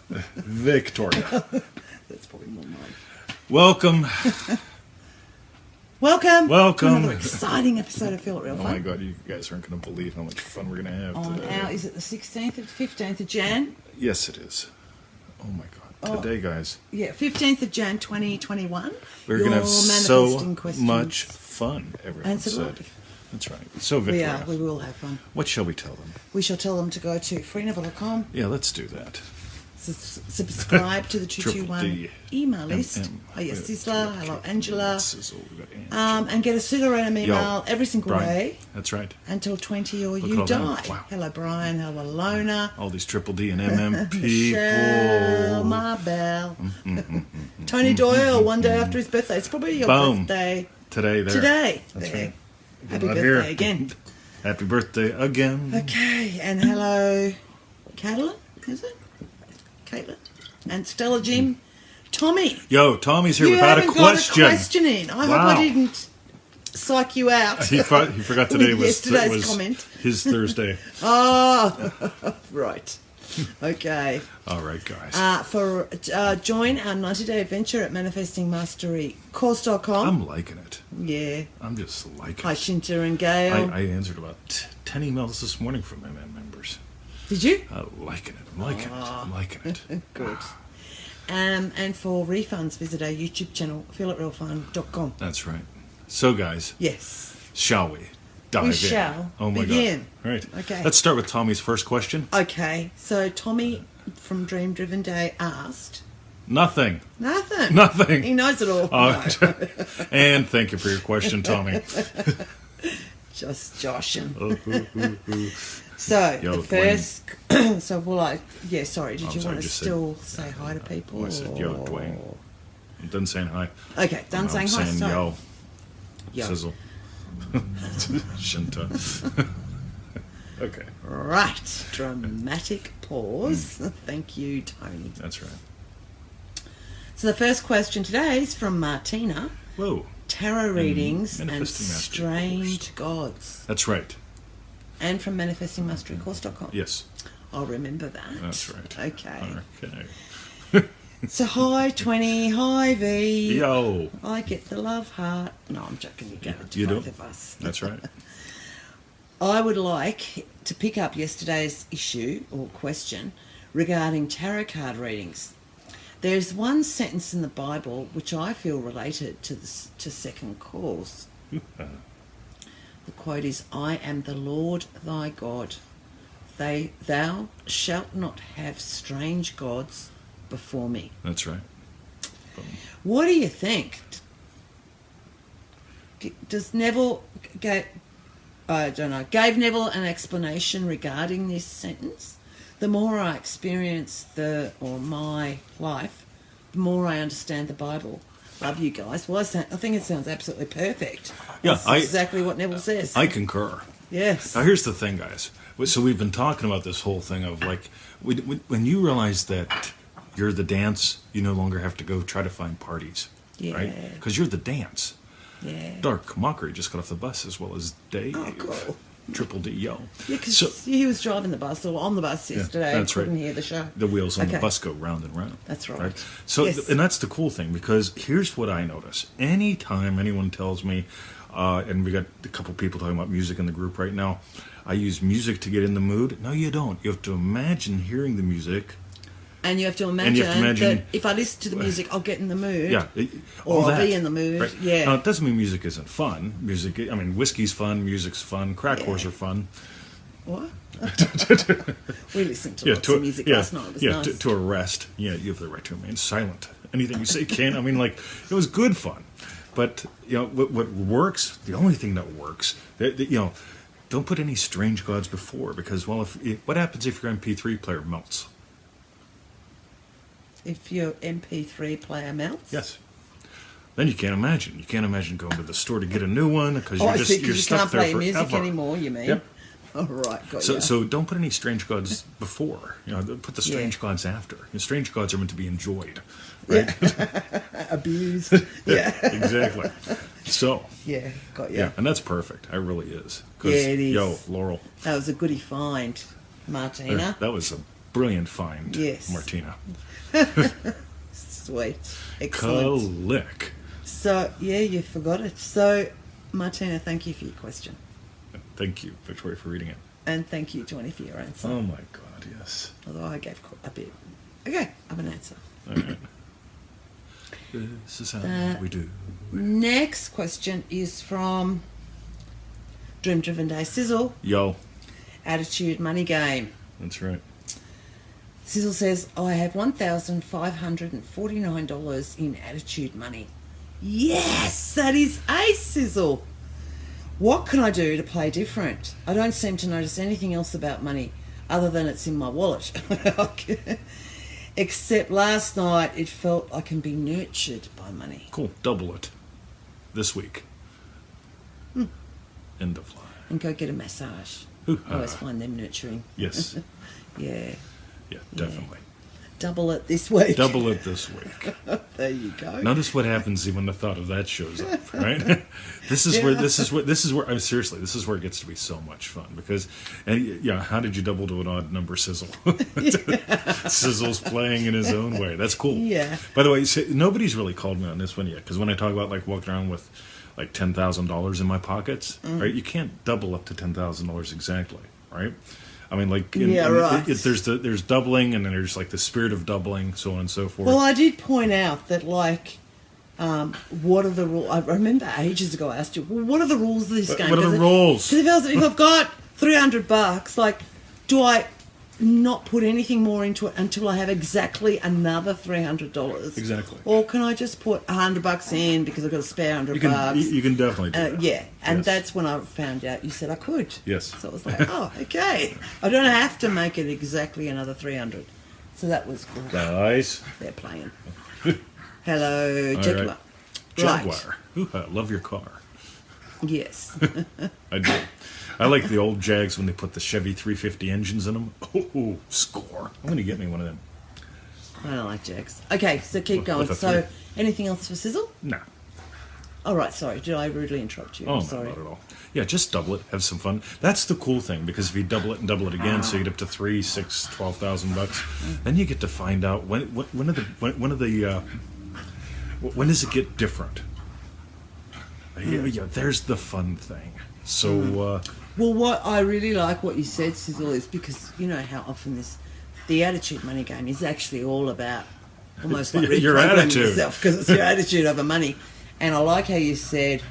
Victoria. That's probably more mine. Welcome. Welcome to Welcome. another exciting episode of Feel It Real Oh Fun. my God, you guys aren't going to believe how much fun we're going to have On today. our, is it the 16th or 15th of Jan? Yes, it is. Oh my God. Today, guys, Yeah, 15th of Jan 2021. we're going to have so manifesting questions. much fun, everyone And some said. life. That's right. So, Victoria, We will have fun. what shall we tell them? We shall tell them to go to freeneville.com, Yeah, let's do that. subscribe to the 221 email list. MM. Oh, yes, Syzzle. Hello, Angela. Syzzle, we got Angela. And get a pseudo random email Yo, every single Brian. day That's right. until 20 or Look you at all die. that. Wow. Hello, Brian. Hello, Lona. All these triple D and MM Michelle, people. my bell. Tony Doyle, one day after his birthday. It's probably your Boom. birthday Today, there. today. That's There. right. Happy Not birthday here. again. Happy birthday again. Okay, and hello, Catalin, is it? Caitlin? And Stella Jim. Tommy. Yo, Tommy's here You without a haven't question. got a question in. I hope Wow. I didn't psych you out. He forgot today With was yesterday's comment. his Thursday. Oh, right. Okay. All right, guys. Join our 90-day adventure at manifestingmasterycourse.com. I'm liking it. Yeah. I'm just liking Hi, it. Shinta and Gail. I answered about 10 emails this morning from MM members. Did you? I'm liking it. I'm liking it. I'm liking it. Good. And for refunds, visit our YouTube channel, feelitrealfun.com. That's right. So, guys, Yes. shall we dive in? shall Oh my begin. God. Right. Okay. Let's start with Tommy's first question. Okay, so Tommy from Dream Driven Day asked... Nothing. Nothing. Nothing. He knows it all. Oh, and thank you for your question, Tommy. Just joshing. Oh, So, Yo, the first... so, will I... Yeah, sorry, did I'm you sorry, want to just still say hi to people? Oh, I said, yo, Dwayne. I'm done saying hi. Okay, done saying hi. I'm saying sorry. yo. Yo. Sizzle. Shinta. Okay, Right. Dramatic pause. Thank you, Tony. that's right. So the first question today is from Martina. Whoa, Tarot readings and Manifesting Mastery strange gods. that's right. And from manifestingmasterycourse.com. Yes, I'll remember that. that's right. Okay. Okay. So hi 20, hi V. Yo, I get the love heart. No, I'm joking. You gave it to You both do? of us. that's right. I would like to pick up yesterday's issue or question regarding tarot card readings. There's one sentence in the Bible which I feel related to second course. The quote is, I am the Lord thy God. Thou shalt not have strange gods before me. That's right. Boom. What do you think? Does Neville gave Neville an explanation regarding this sentence? The more I experience my life, the more I understand the Bible. Love you guys. Well, I think it sounds absolutely perfect. Yeah, That's exactly what Neville says. I concur. Yes. Now, here's the thing, guys. So we've been talking about this whole thing of like, when you realize that you're the dance, you no longer have to go try to find parties, right? Yeah. Because you're the dance. Yeah. Dark Mockery just got off the bus, as well as Dave. Oh, cool. Triple D, yo. Yeah, because he was driving the bus or on the bus yesterday and that's right. couldn't hear the show. The wheels on the Okay. bus go round and round. That's right. So, Yes. and that's the cool thing, because here's what I notice. Anytime anyone tells me, and we got a couple people talking about music in the group right now, I use music to get in the mood. No, you don't. You have to imagine hearing the music. And you have to imagine, that if I listen to the music, I'll get in the mood. Yeah. Or all I'll that, be in the mood. right? Yeah. Now, it doesn't mean music isn't fun. Whiskey's fun, music's fun, crack whores are fun. What? We listened to lots of music last night. It was nice. To arrest. Yeah, you have the right to remain silent. Anything you say can. It was good fun. But, what works, the only thing that works, don't put any strange gods before, because, what happens if your MP3 player melts? If your MP3 player melts? Yes. Then you can't imagine. You can't imagine going to the store to get a new one, because you're you stuck can't there play forever. music anymore, you mean? Yep. All right, got you. So don't put any strange gods before. Put the strange gods after. The strange gods are meant to be enjoyed, right? Abused. Yeah. Exactly. So. Yeah, got you. Yeah, and that's perfect. It really is. Yeah, it is. Yo, Laurel. That was a goodie find, Martina. That was a Brilliant find, Yes. Martina. Sweet. Excellent. Click. So, yeah, you forgot it. So, Martina, thank you for your question. Thank you, Victoria, for reading it. And thank you, Johnny, for your answer. Oh my God, yes. Although I gave a bit. Okay, I have an answer. All right. This is how we do. Next question is from Dream Driven Day Syzzle. Yo, Attitude Money Game. that's right. Syzzle says, I have $1,549 in Attitude Money. Yes, that is ace, Syzzle. What can I do to play different? I don't seem to notice anything else about money other than it's in my wallet. Except last night it felt I can be nurtured by money. Cool. Double it this week. End of line. And go get a massage. I always find them nurturing. Yes. Yeah. Yeah, definitely. Double it this week. Double it this week. There you go. Notice what happens when the thought of that shows up, right? This is where I'm seriously, this is where it gets to be so much fun because, and yeah, how did you double to an odd number, Syzzle? Syzzle's playing in his own way. That's cool. Yeah. By the way, nobody's really called me on this one yet because when I talk about like walking around with like $10,000 in my pockets, right? You can't double up to $10,000 exactly, right? I mean, like, right. There's doubling, and then there's like the spirit of doubling, so on and so forth. Well, I did point out that, like, what are the rules? I remember ages ago I asked you, well, what are the rules of this game? What are the rules? Because if I've got $300, like, do I not put anything more into it until I have exactly another $300? Exactly. Or can I just put $100 in because I've got a spare $100? You can definitely do that. Yeah, and Yes. that's when I found out you said I could. Yes. So I was like, oh, okay. I don't have to make it exactly another 300. So that was good. Guys. They're playing. Hello, All Jaguar. right. Right. Jaguar. Ooh, I love your car. Yes. I do. I like the old Jags when they put the Chevy 350 engines in them. Oh, score. I'm going to get me one of them. I don't like Jags. Okay, so keep With going. a So, three. anything else for Syzzle? No. All right, sorry. Did I rudely interrupt you? Oh, I'm no, sorry. not at all. Yeah, just double it. Have some fun. That's the cool thing because if you double it and double it again, so you get up to $3,000, $6,000, $12,000, then you get to find out when does it get different? Yeah, there's the fun thing. So, Well, what I really like what you said, Syzzle, is because you know how often the attitude money game is actually all about almost like Your reprogramming attitude. yourself because it's your attitude over money. And I like how you said,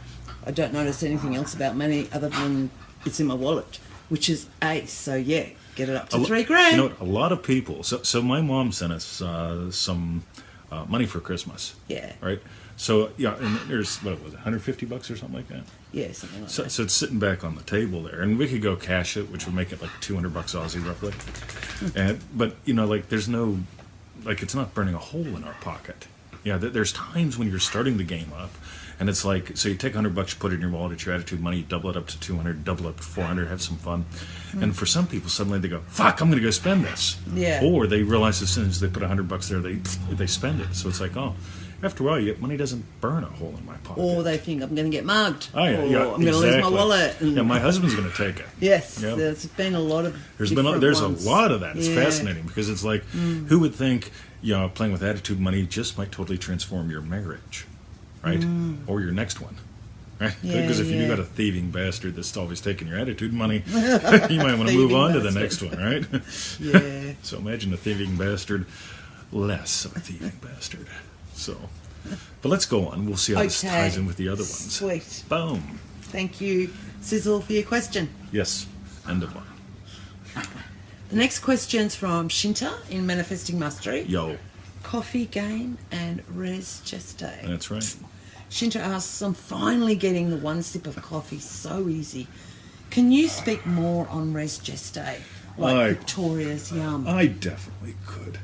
I don't notice anything else about money other than it's in my wallet, which is ace. So yeah, get it up to $3,000. You know what? A lot of people. So my mom sent us some money for Christmas. Yeah. Right. So yeah, and there's what was it, $150 or something like that. Yeah, something like So, that. so it's sitting back on the table there, and we could go cash it, which would make it like $200 Aussie roughly. But you know, like there's no, like it's not burning a hole in our pocket. Yeah, there's times when you're starting the game up, and it's like, so you take $100, you put it in your wallet, it's your attitude money, you double it up to 200, double it up to 400, have some fun. And for some people, suddenly they go, "Fuck, I'm going to go spend this." Yeah. Or they realize as soon as they put $100 there, they spend it. So it's like, oh, after a while, money doesn't burn a hole in my pocket. Or they think I'm going to get mugged. Oh, yeah, or yeah, I'm going to lose my exactly. wallet. And Yeah, my husband's going to take it. yes, Yeah. there's been a lot of There's ones. a lot of that. It's Yeah. fascinating because it's like, who would think, playing with attitude money just might totally transform your marriage, right? Or your next one, right? Yeah, Because if you yeah. got a thieving bastard that's always taking your attitude money, you might want to move Thieving on to the bastard. next one, right? Yeah. So imagine a thieving bastard, less of a thieving bastard. So, but let's go on. We'll see how this Okay. ties in with the other ones. Sweet. Boom. Thank you, Syzzle, for your question. Yes. End of line. The next question's from Shinta in Manifesting Mastery. Yo. Coffee Game and Res Geste. That's right. Shinta asks, I'm finally getting the one sip of coffee so easy. Can you speak more on Res Geste? Like Victoria's Yum. I definitely could.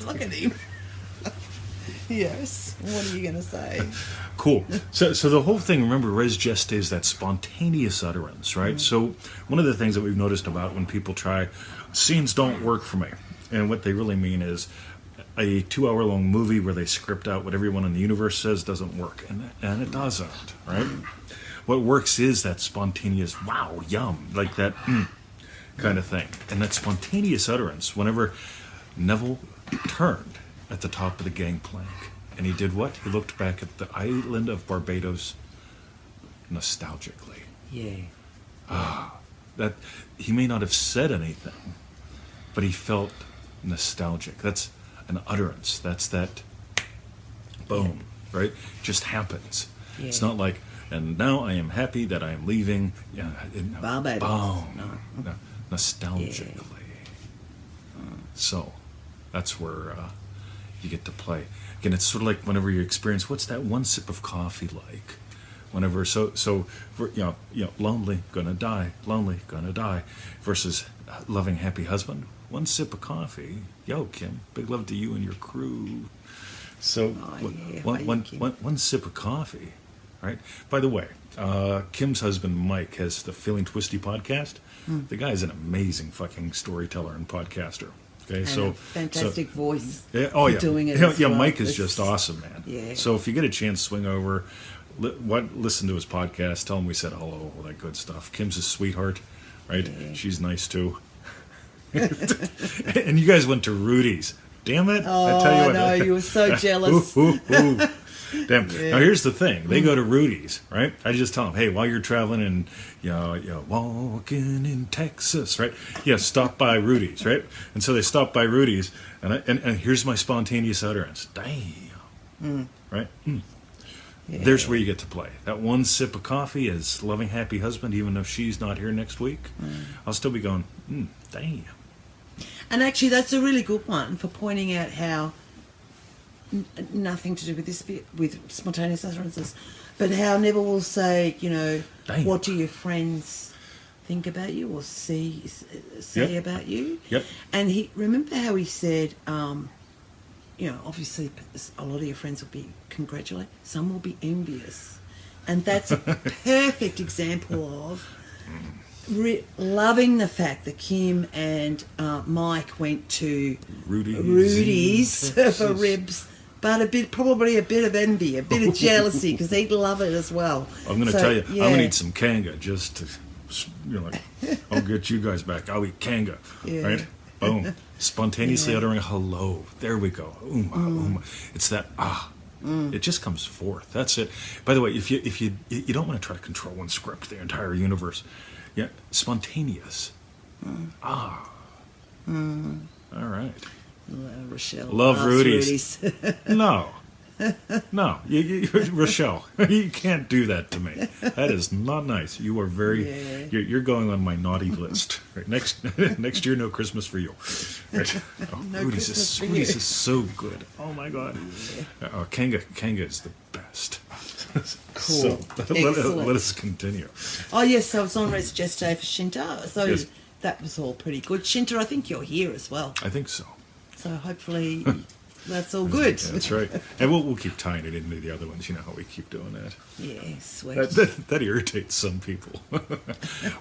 Look at him. Yes. What are you going to say? Cool. So the whole thing, remember, res geste is that spontaneous utterance, right? So one of the things that we've noticed about when people try, scenes don't work for me. And what they really mean is a 2-hour-long movie where they script out what everyone in the universe says doesn't work. And it doesn't, right? What works is that spontaneous, wow, yum, like that, kind of thing. And that spontaneous utterance, whenever Neville turned at the top of the gangplank, and he did what? He looked back at the island of Barbados nostalgically. Yeah. That he may not have said anything, but he felt nostalgic. That's an utterance. That's that boom, right? Just happens. Yeah. It's not like, and now I am happy that I am leaving. Yeah, Barbados. Boom. No, nostalgically. So that's where you get to play. Again, it's sort of like whenever you experience, what's that one sip of coffee like? Whenever, lonely, gonna die, versus loving, happy husband, one sip of coffee. Yo, Kim, big love to you and your crew. So, one sip of coffee, right? By the way, Kim's husband, Mike, has the Feeling Twisty podcast. The guy's an amazing fucking storyteller and podcaster. Okay, and so a fantastic voice. Yeah, doing it. Mike is just awesome, man. Yeah. So if you get a chance, swing over, listen to his podcast. Tell him we said hello, all that good stuff. Kim's a sweetheart, right? Yeah. She's nice too. And you guys went to Rudy's. Damn it! Oh, I tell you what, no, you were so jealous. Damn. Yeah. Now here's the thing: they go to Rudy's, right? I just tell them, hey, while you're traveling and walking in Texas, right? Yeah, stop by Rudy's, right? And so they stop by Rudy's, and here's my spontaneous utterance: damn, right? Yeah. There's where you get to play. That one sip of coffee as loving, happy husband, even if she's not here next week, I'll still be going, damn. And actually, that's a really good one for pointing out how nothing to do with this bit, with spontaneous utterances, but how Neville will say, damn. What do your friends think about you or say about you? Yep. And remember how he said, obviously a lot of your friends will be congratulating, some will be envious. And that's a perfect example of loving the fact that Kim and Mike went to Rudy's for ribs, but probably a bit of envy, a bit of jealousy, because he'd love it as well. I'm going to tell you, I'm going to eat some kanga just to, I'll get you guys back. I'll eat kanga, right? Boom. Spontaneously uttering a hello. There we go. It's that It just comes forth. That's it. By the way, if you don't want to try to control and script the entire universe, spontaneous. All right. Rochelle. Love Rudy's. No, Rochelle, you can't do that to me. That is not nice. You are very. You're going on my naughty list. Right? Next year, no Christmas for you. Right? No Rudy's Christmas is so good. Oh my God. Kanga is the best. Cool. So let us continue. Oh yes, so it's on Res Geste for Shinta. So that was all pretty good. Shinta, I think you're here as well. I think so. So hopefully that's all good. That's right. And we'll keep tying it into the other ones. You know how we keep doing that. Yeah, sweet. That irritates some people.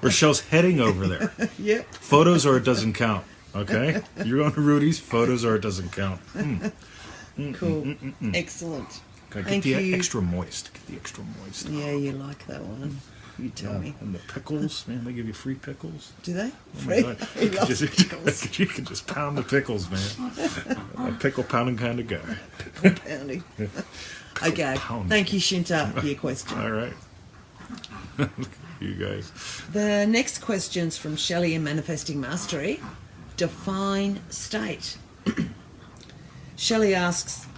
Rochelle's heading over there. Yep. Photos or it doesn't count. Okay? You're going to Rudy's, photos or it doesn't count. Cool. Excellent. Get the extra moist. Get the extra moist. Yeah, you like that one. You tell me. And the pickles, man, they give you free pickles. Do they? Free? I love pickles. You can just pound the pickles, man. A pickle pounding kind of guy. Pickle pounding. Okay. Pounding. Thank you, Shinta, for your question. All right. You guys. The next question's from Shelley in Manifesting Mastery. Define state. Shelley asks,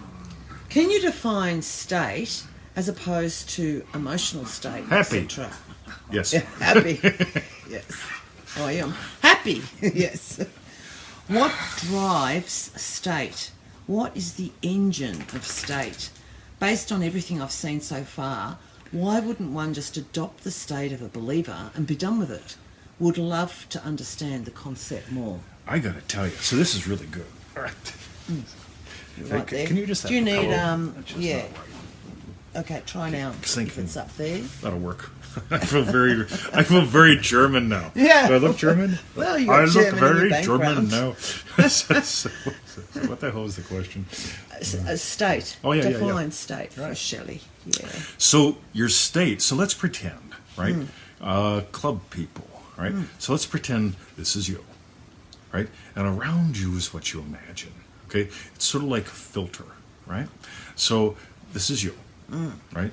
can you define state as opposed to emotional state, happy. etc.? Yes. Yeah, happy. Yes. I am happy. Yes. What drives state? What is the engine of state? Based on everything I've seen so far, why wouldn't one just adopt the state of a believer and be done with it? Would love to understand the concept more. I got to tell you, so this is really good. All right. Right there. Can you just have Do you need yeah. Okay, try now. If it's up there. That'll work. I feel very German now. Yeah. Do I look German? Well, you I look look very German now. so, what the hell is the question? A state. Oh, yeah, Define state for right. Shelley. Yeah. So your state. So let's pretend, right? Club people, right? So let's pretend this is you, right? And around you is what you imagine, okay? It's sort of like a filter, right? So this is you, right?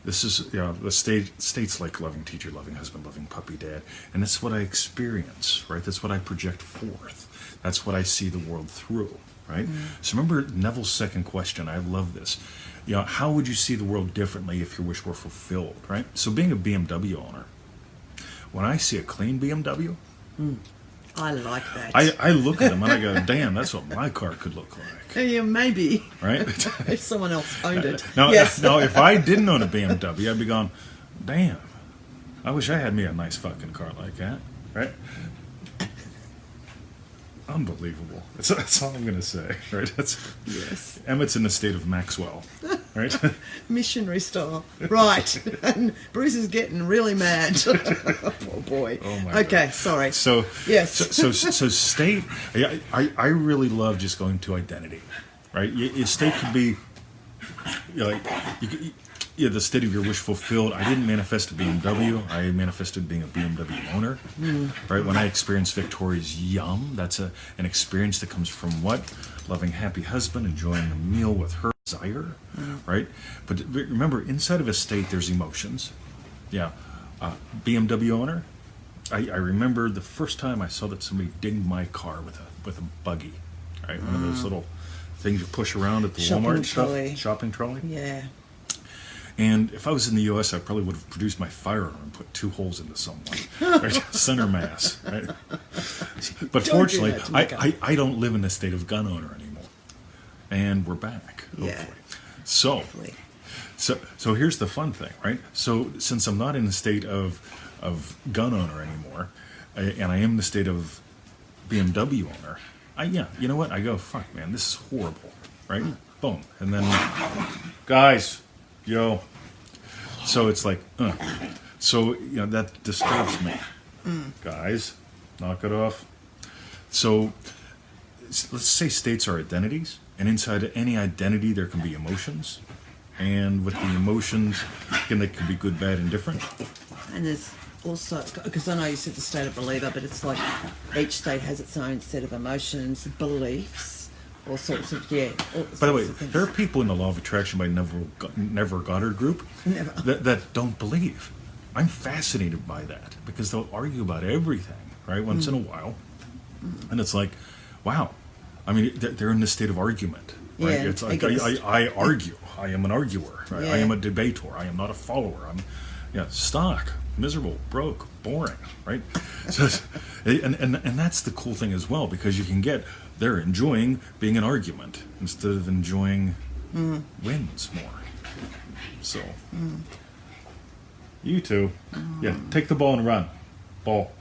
This is, the state's like loving teacher, loving husband, loving puppy dad. And that's what I experience, right? That's what I project forth. That's what I see the world through, right? So remember Neville's second question. I love this. How would you see the world differently if your wish were fulfilled, right? So being a BMW owner, when I see a clean BMW, I like that. I look at them and I go, damn, that's what my car could look like. Yeah, maybe. Right? If someone else owned it. Now, Yes. now, if I didn't own a BMW, I'd be going, damn, I wish I had me a nice fucking car like that. Right? Unbelievable. That's all I'm going to say. Right? Yes. Emmett's in the state of Maxwell. Right? Missionary style. Right. And Bruce is getting really mad. Poor boy. Oh my okay, God. sorry. So Yes. So state. I really love just going to identity, right? Your state could be, the state of your wish fulfilled. I didn't manifest a BMW. I manifested being a BMW owner, right? When I experienced Victoria's Yum, that's an experience that comes from what? Loving happy husband, enjoying a meal with her desire, right? But remember, inside of a state, there's emotions. Yeah. BMW owner. I remember the first time I saw that somebody dinged my car with a buggy, right? One of those little things you push around at the Walmart shopping trolley. Yeah. And if I was in the U.S., I probably would have produced my firearm and put 2 holes into someone, right? Center mass, right? But fortunately, I don't live in the state of gun owner anymore, and we're back, hopefully. Yeah. So here's the fun thing, right? So since I'm not in the state of gun owner anymore, and I am in the state of BMW owner, you know what? I go, fuck, man, this is horrible, right? Boom, and then, guys. Yo, so it's like, so that disturbs me, guys. Knock it off. So let's say states are identities, and inside any identity there can be emotions, and with the emotions, again, they can be good, bad, and different. And there's also, because I know you said the state of believer, but it's like each state has its own set of emotions, beliefs. All sorts of, By the way, there are people in the Law of Attraction by Neville Goddard group that don't believe. I'm fascinated by that because they'll argue about everything, right, once in a while. And it's like, wow. I mean, they're in this state of argument, right? Yeah, It's like, I argue. I am an arguer. Right? Yeah. I am a debater. I am not a follower. I'm stock, miserable, broke, boring, right? So, and that's the cool thing as well because you can get... They're enjoying being an argument instead of enjoying wins more. So, you two, take the ball and run. Ball.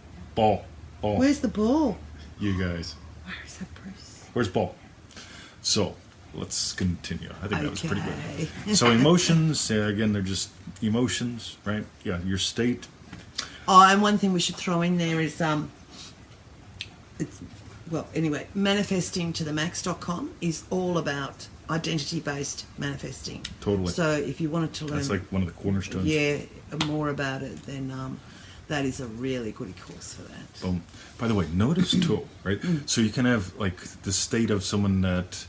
Where's the ball? You guys. Where is that, Bruce? Where's ball? So, let's continue. I think that was pretty good. So, emotions, again, they're just emotions, right? Yeah, your state. Oh, and one thing we should throw in there is, manifesting to the max.com is all about identity-based manifesting. Totally. So if you wanted to learn... That's like one of the cornerstones. Yeah, more about it, then that is a really good course for that. Boom. By the way, notice too, right? So you can have like the state of someone that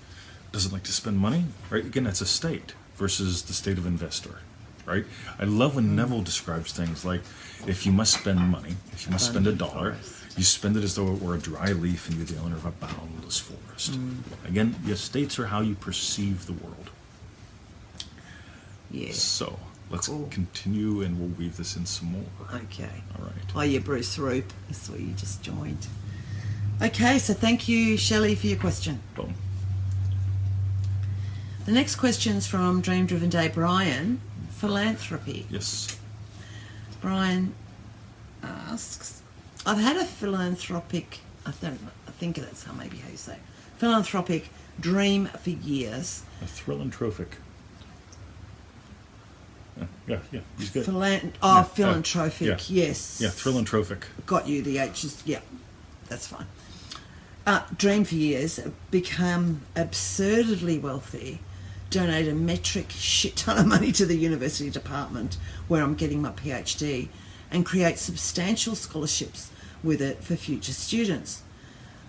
doesn't like to spend money, right? Again, that's a state versus the state of investor, right? I love when Neville describes things like if you must spend money, if you must spend $1, you spend it as though it were a dry leaf and you're the owner of a boundless forest. Again, your states are how you perceive the world. Yeah. So let's continue and we'll weave this in some more. Okay. All right. Oh, yeah, Bruce Roop. That's where you just joined. Okay, so thank you, Shelley, for your question. Boom. The next question's from Dream Driven Day Brian. Philanthropy. Yes. Brian asks, I've had a philanthropic, I think that's how maybe how you say it, philanthropic dream for years. A thrillanthropic. Yeah, he's good. Philanthropic, yes. Yeah, thrillanthropic. Got you, the H's, yeah, that's fine. Dream for years, become absurdly wealthy, donate a metric shit ton of money to the university department where I'm getting my PhD, and create substantial scholarships with it for future students.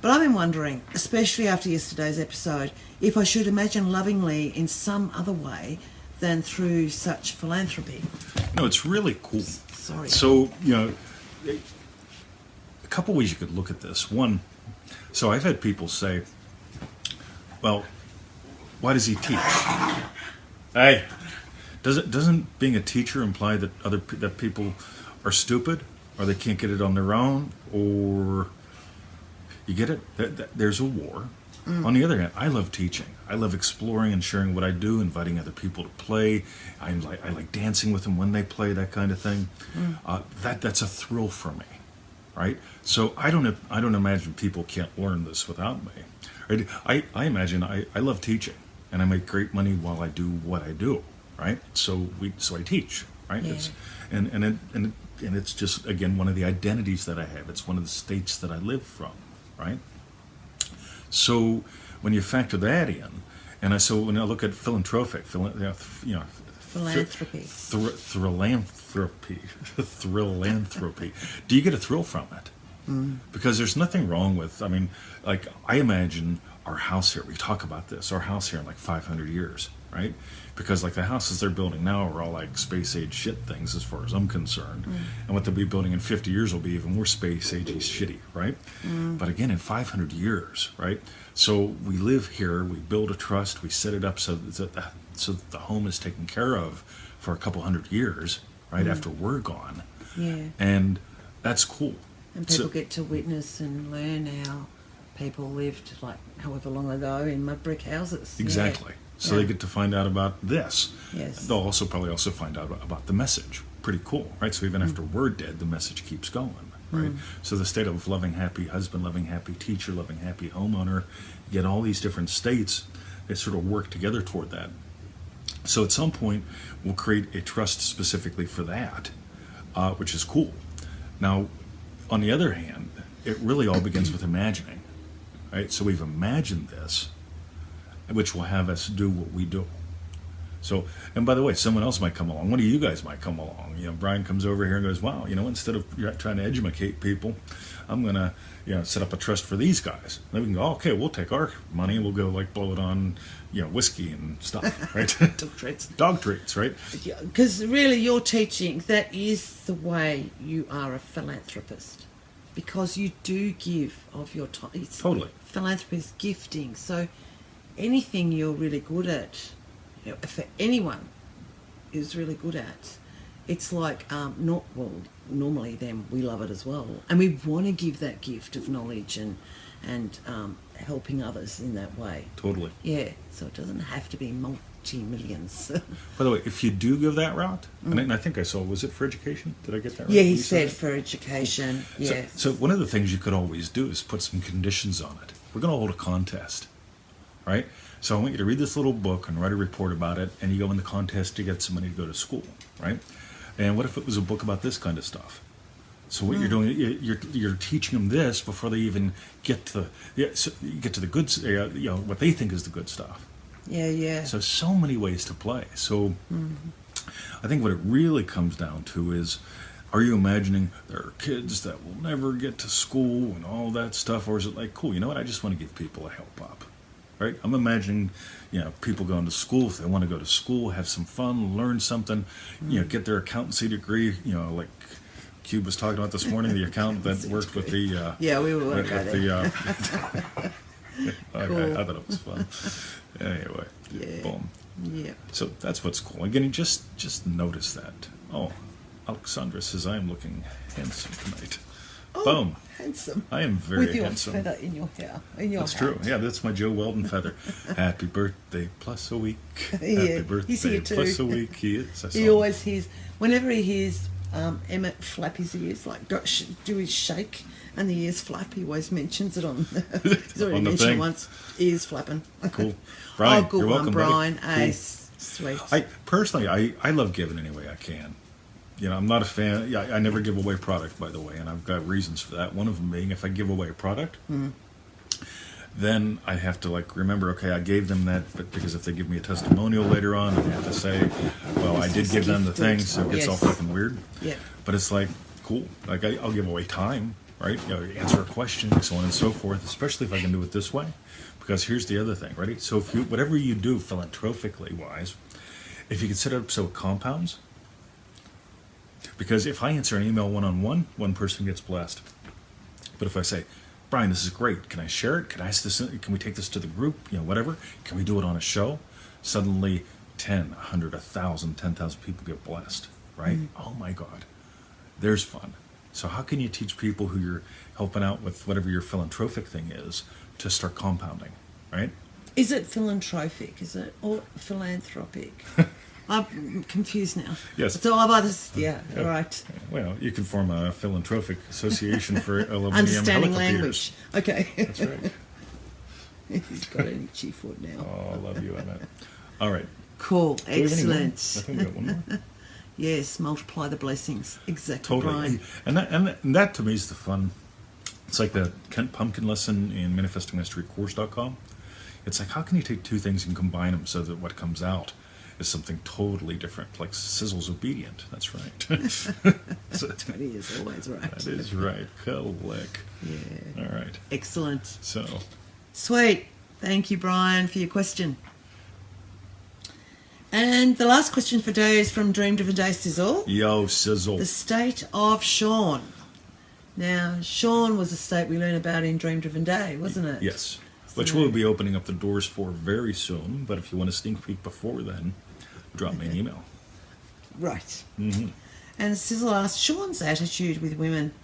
But I've been wondering, especially after yesterday's episode, if I should imagine lovingly in some other way than through such philanthropy. No, it's really cool. Sorry. So, a couple ways you could look at this. One, so I've had people say, well, why does he teach? Hey, doesn't being a teacher imply that that people are stupid, or they can't get it on their own, or you get it? There's a war. On the other hand, I love teaching. I love exploring and sharing what I do, inviting other people to play. I like dancing with them when they play, that kind of thing. That's a thrill for me, right? So I don't imagine people can't learn this without me. Right? I imagine I love teaching, and I make great money while I do what I do, right? So I teach, right? Yeah. And it's just, again, one of the identities that I have. It's one of the states that I live from, right? So when you factor that in, so when I look at philanthropy, philanthropy, do you get a thrill from it? Because there's nothing wrong with, I imagine our house here, we talk about this, our house here in like 500 years, right? Because like the houses they're building now are all like space age shit things as far as I'm concerned. And what they'll be building in 50 years will be even more space agey shitty, right? But again, in 500 years, right? So we live here, we build a trust, we set it up so that the home is taken care of for a couple hundred years, right? After we're gone. Yeah. And that's cool. And people get to witness and learn how people lived like however long ago in mud brick houses. Exactly. Yeah. So they get to find out about this. Yes. They'll also probably find out about the message. Pretty cool, right? So even after we're dead, the message keeps going, right? So the state of loving, happy husband, loving, happy teacher, loving, happy homeowner, you get all these different states that sort of work together toward that. So at some point, we'll create a trust specifically for that, which is cool. Now, on the other hand, it really all begins with imagining, right? So we've imagined this, which will have us do what we do. So, and by the way, someone else might come along. One of you guys might come along. Brian comes over here and goes, wow, instead of trying to educate people, I'm going to, set up a trust for these guys. Then we can go, okay, we'll take our money and we'll go like blow it on, whiskey and stuff, right? Dog treats, right? Because really you're teaching, that is the way you are a philanthropist. Because you do give of your time. Totally. Philanthropy is gifting. So anything you're really good at, for anyone who's really good at, it's like, normally then we love it as well. And we want to give that gift of knowledge and helping others in that way. Totally. Yeah, so it doesn't have to be multi-millions. By the way, if you do go that route, and I think I saw, was it for education? Did I get that right? Yeah, he said for education, yeah. So one of the things you could always do is put some conditions on it. We're going to hold a contest, right? So I want you to read this little book and write a report about it, and you go in the contest to get some money to go to school, right? And what if it was a book about this kind of stuff? So what you're doing, you're teaching them this before they even get to the good, what they think is the good stuff. Yeah. So many ways to play. So I think what it really comes down to is, are you imagining there are kids that will never get to school and all that stuff, or is it like, cool, you know what? I just want to give people a help up. Right? I'm imagining, people going to school, if they want to go to school, have some fun, learn something, get their accountancy degree, like Cube was talking about this morning, the accountant that worked with the... yeah, we were with the cool. I thought it was fun. Anyway, Yeah. boom. Yeah. So that's what's cool. Again, just notice that. Oh, Alexandra says I'm looking handsome tonight. Oh, Boom. handsome. I am very with your handsome. feather in your hair. In your That's hat. true. Yeah, that's my Joe Weldon feather. Happy birthday plus a week. Yeah, Happy birthday he's here too. plus a week. He is. I saw He him. always hears, whenever he hears Emmett flap his ears, like do his shake, and the ears flap, he always mentions it on. He's already On the mentioned thing. it once. Ears flapping. Cool. Brian, oh, good you're one, welcome, Brian. buddy. Hey, Cool. sweet. I love giving any way I can. I'm not a fan. Yeah, I never give away product, by the way, and I've got reasons for that. One of them being, if I give away a product, then I have to remember, okay, I gave them that, but because if they give me a testimonial later on, I have to say, well, I did give them the thing, so it gets all fucking weird. Yeah. But it's like, cool. Like I'll give away time, right? Answer a question, so on and so forth, especially if I can do it this way. Because here's the other thing, ready? So if you, whatever you do philanthropically wise, if you can set it up so it compounds, because if I answer an email one-on-one, one person gets blessed. But if I say, Brian, this is great. Can I share it? Can I ask this? Can we take this to the group? Whatever. Can we do it on a show? Suddenly, 10, 100, 1,000, 10,000 people get blessed, right? Oh my God. There's fun. So how can you teach people who you're helping out with whatever your philanthropic thing is to start compounding, right? Is it philanthropic? Is it or philanthropic? I'm confused now. Yes. So I've either, yeah, all right. Well, you can form a philanthropic association for aluminium Understanding helicopters. language. Okay. That's right. He's got an itchy foot now. Oh, I love you, Annette. All right. Cool. Do we have any more? I Excellent. think we got one more. Yes, multiply the blessings. Exactly, Totally. Brian. And that to me is the fun. It's like the Kent Pumpkin lesson in manifestingmasterycourse.com. It's like, how can you take two things and combine them so that what comes out is something totally different? Like Syzzle's obedient. That's right. So, 20 is always right. that is right. Click. Yeah. All right. Excellent. So, Sweet. Thank you, Brian, for your question. And the last question for today is from Dream Driven Day Syzzle. yo, Syzzle. The state of Sean. Now, Sean was a state we learned about in Dream Driven Day, wasn't it? Yes. Which we'll be opening up the doors for very soon. But if you want a sneak peek before then, drop me an email. Right. Mm-hmm. And Syzzle asked, Sean's attitude with women.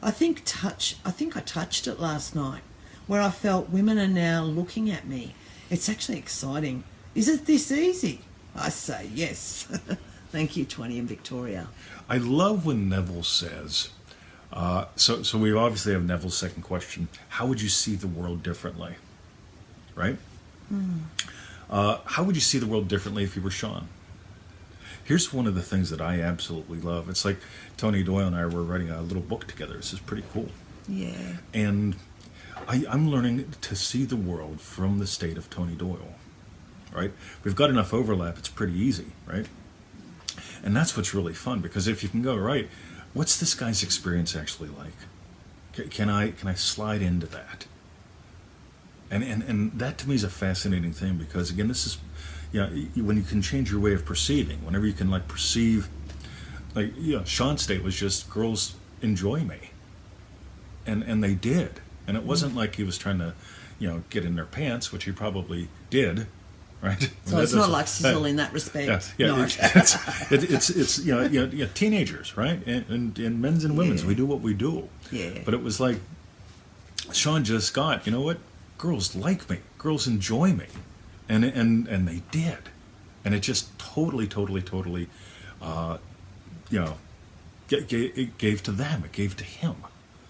I think I touched it last night, where I felt women are now looking at me. It's actually exciting. Is it this easy? I say yes. Thank you, 20 in Victoria. I love when Neville says, so we obviously have Neville's second question. How would you see the world differently? Right? How would you see the world differently if you were Sean? Here's one of the things that I absolutely love. It's like Tony Doyle and I were writing a little book together. This is pretty cool. Yeah. And I'm learning to see the world from the state of Tony Doyle. Right? We've got enough overlap, it's pretty easy, right? And that's what's really fun, because if you can go, right, what's this guy's experience actually like? Can I slide into that? And that to me is a fascinating thing, because again, this is, when you can change your way of perceiving, whenever you can like perceive, like, Sean's state was just, girls enjoy me. And they did. And it wasn't like he was trying to, get in their pants, which he probably did. Right? So it's not like Syzzle in that respect. Yeah, No. it's teenagers, right? And men's and women's, we do what we do. Yeah. But it was like Sean just got, you know what? Girls like me. Girls enjoy me, and they did, and it just totally, it gave to them. It gave to him.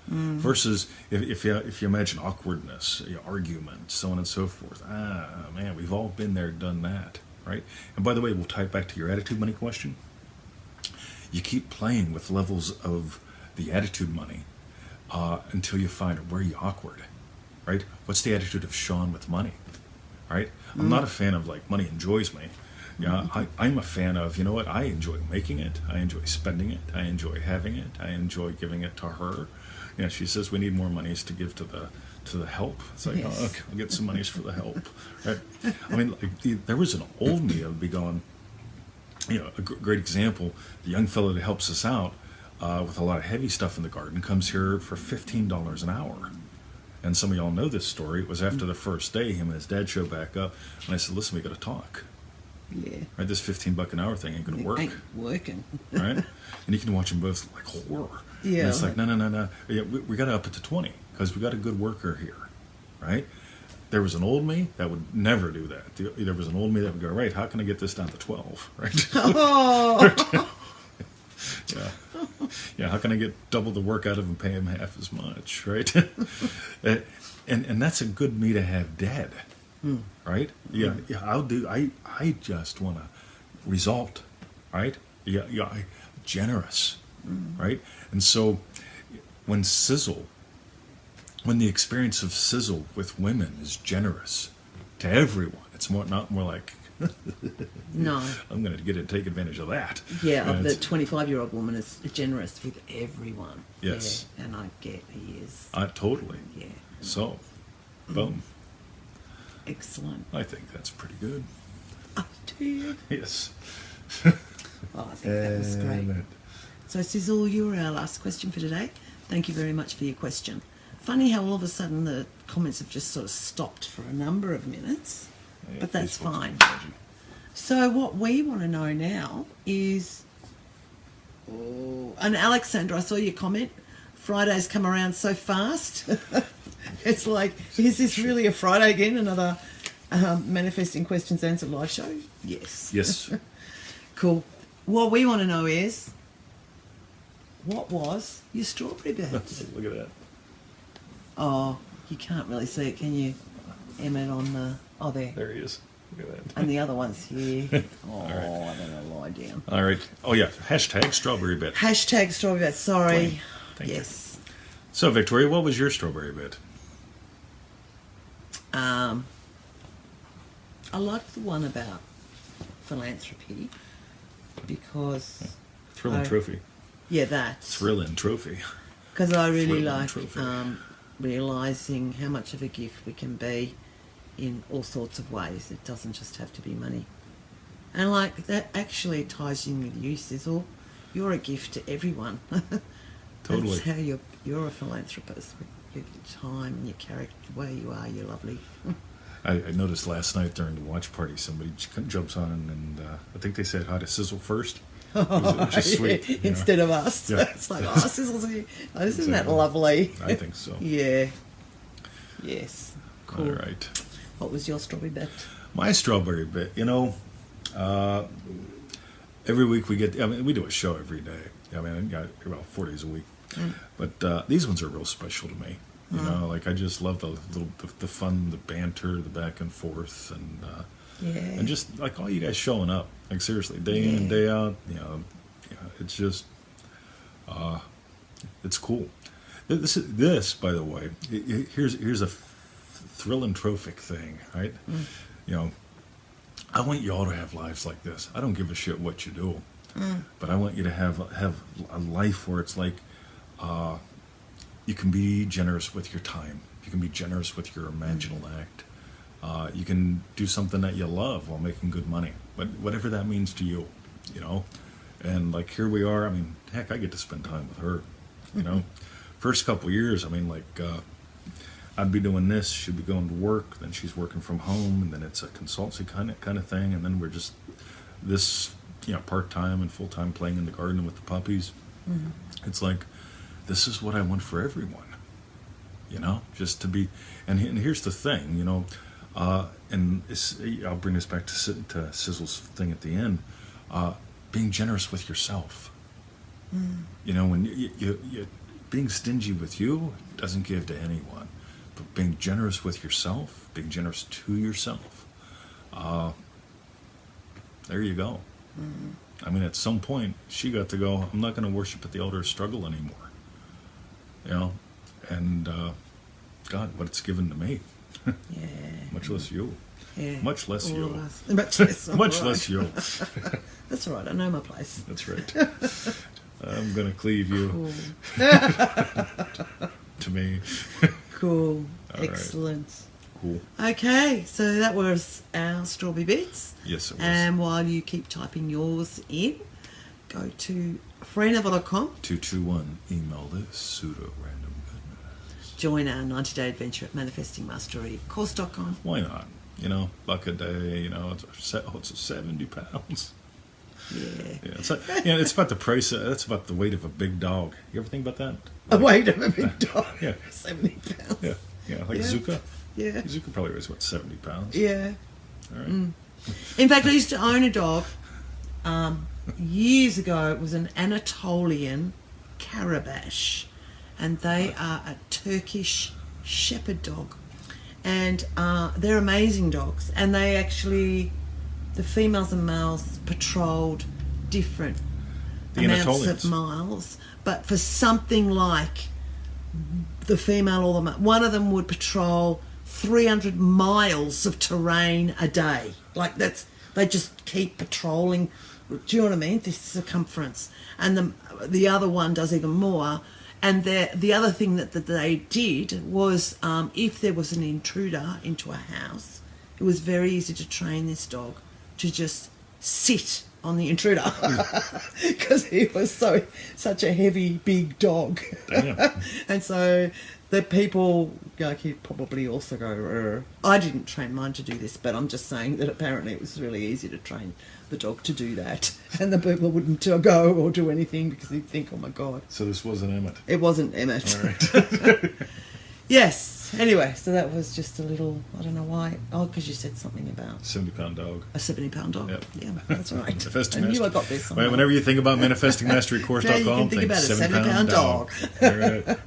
Versus if you imagine awkwardness, argument, so on and so forth. Man, we've all been there, done that, right? And by the way, we'll tie it back to your attitude money question. You keep playing with levels of the attitude money until you find where you're awkward, right? What's the attitude of Sean with money, right? I'm not a fan of like money enjoys me. I'm a fan of, what? I enjoy making it. I enjoy spending it. I enjoy having it. I enjoy giving it to her. She says we need more monies to give to the help. It's like, Yes. oh, okay, I'll get some monies for the help. Right? I mean, like, there was an old me that would be going, a great example, the young fellow that helps us out with a lot of heavy stuff in the garden comes here for $15 an hour. And some of y'all know this story. It was after the first day, him and his dad showed back up, and I said, listen, we got to talk. Yeah. Right, this $15 an hour thing ain't going to work. Ain't working. Right? And you can watch them both like horror. Yeah. And it's like, no. Yeah, we got to up it to 20 because we got a good worker here. Right? There was an old me that would never do that. There was an old me that would go, right, how can I get this down to 12? Right? Oh. Yeah. Yeah, how can I get double the work out of him, pay him half as much, right? and that's a good me to have dead. Right? Yeah, I just want a result, right? Yeah, generous, right? And so when the experience of Syzzle with women is generous to everyone, it's not more like No. I'm going to get to take advantage of that. Yeah, And the it's- 25-year-old woman is generous with everyone. Yes. Yeah, and I get he is. Totally. Yeah. So, boom. Excellent. I think that's pretty good. Oh, do you? Yes. Oh, I think that was great. And So, Syzzle, you were our last question for today. Thank you very much for your question. Funny how all of a sudden the comments have just sort of stopped for a number of minutes, yeah, but that's Facebook's fine. dodgy. So what we want to know now is, and Alexandra, I saw your comment, Friday's come around so fast. It's like, is this really a Friday again, another Manifesting Questions Answered live show? Yes. Yes. Cool. What we want to know is, what was your strawberry bet? Look at that. Oh, you can't really see it, can you, Emmett, on the... Oh, there. There he is. Look at that. And the other one's here. Oh, right. I don't know, lie down. All right. Oh, yeah. Hashtag strawberry bit. Hashtag strawberry bet, sorry. Thank you. Yes. So, Victoria, what was your strawberry bit? I like the one about philanthropy because... Thrilling trophy. Yeah, that. Thrilling trophy. Because I really Thrilling like trophy. realising how much of a gift we can be in all sorts of ways. It doesn't just have to be money. And like that actually ties in with you, Syzzle. You're a gift to everyone. Totally. That's how you're a philanthropist with your time and your character, the way you are. You're lovely. I noticed last night during the watch party, somebody jumps on and I think they said hi to Syzzle first. It was just sweet. you know. Instead of us. Yeah. It's like, oh, Syzzle's here. Oh, isn't that Exactly. lovely? I think so. Yeah. Yes. Cool. All right. What was your strawberry bet? My strawberry bit, every week we do a show every day. I mean, I got about 4 days a week. But these ones are real special to me. You know, like I just love the fun, the banter, the back and forth, and just like all you guys showing up. Like seriously, day in and day out. It's just, it's cool. This, by the way, here's a thrilling trophic thing, right? I want you all to have lives like this. I don't give a shit what you do, but I want you to have a life where it's like, you can be generous with your time. You can be generous with your imaginal act. You can do something that you love while making good money, but whatever that means to you, And like here we are. I mean, heck, I get to spend time with her. First couple years, I mean, like I'd be doing this, she'd be going to work, then she's working from home, and then it's a consultancy kind of thing, and then we're just this part-time and full-time playing in the garden with the puppies. It's like, this is what I want for everyone, just to be, and here's the thing, and I'll bring this back to Syzzle's thing at the end, being generous with yourself. When you being stingy with you doesn't give to anyone, but being generous with yourself, being generous to yourself, there you go. I mean, at some point, she got to go, I'm not going to worship at the altar of struggle anymore. And God, what it's given to me. Yeah. Much less you. Yeah. Much less All you. of us. Much less. Much all less right. you. That's all right. I know my place. That's right. I'm going to cleave you Cool. to me. Cool. All right. Excellent. Cool. Okay, so that was our strawberry bits. Yes, it was. And while you keep typing yours in, go to freeneville.com. 221, email this, pseudo-random goodness. Join our 90-day adventure at manifestingmasterycourse.com. Why not? Buck a day, it's 70 pounds. Yeah. Yeah, it's like, it's about the price, that's about the weight of a big dog. You ever think about that? The weight of a big dog. Yeah. 70 pounds. Yeah, like Yeah. Zuka. Yeah. Zuka probably weighs, 70 pounds? Yeah. All right. In fact, I used to own a dog years ago. It was an Anatolian Karabash, and they are a Turkish shepherd dog, and they're amazing dogs. And they actually, the females and males patrolled different amounts Anatolians. of miles, but for something like the female or the male, one of them would patrol 300 miles of terrain a day. Like that's They just keep patrolling. Do you know what I mean? This circumference. And the other one does even more. And the other thing that they did was if there was an intruder into a house, it was very easy to train this dog to just sit on the intruder because he was such a heavy, big dog. Damn. And so the people, like, he'd probably also go, I didn't train mine to do this, but I'm just saying that apparently it was really easy to train the dog to do that. And the people wouldn't go or do anything because they'd think, oh my God. So this wasn't Emmett. It wasn't Emmett. All right. Yes. Anyway, so that was just a little, I don't know why. Oh, because you said something about 70-pound dog. a 70-pound dog. Yep. Yeah, that's right. Manifesting I knew Mastery. I got this. Somehow. Whenever you think about manifestingmasterycourse.com, Yeah, you can think about a 70-pound dog. All right.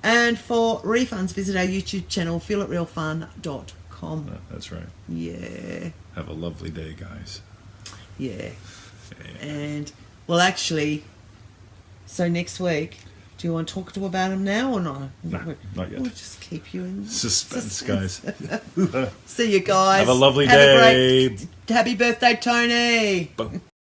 And for refunds, visit our YouTube channel, feelitrealfun.com. That's right. Yeah. Have a lovely day, guys. Yeah. And, well, actually, so next week, do you want to talk about them now or not? No, not yet. We'll just keep you in Suspense, guys. See you guys. Have a lovely Have day. Happy birthday, Tony. Boom.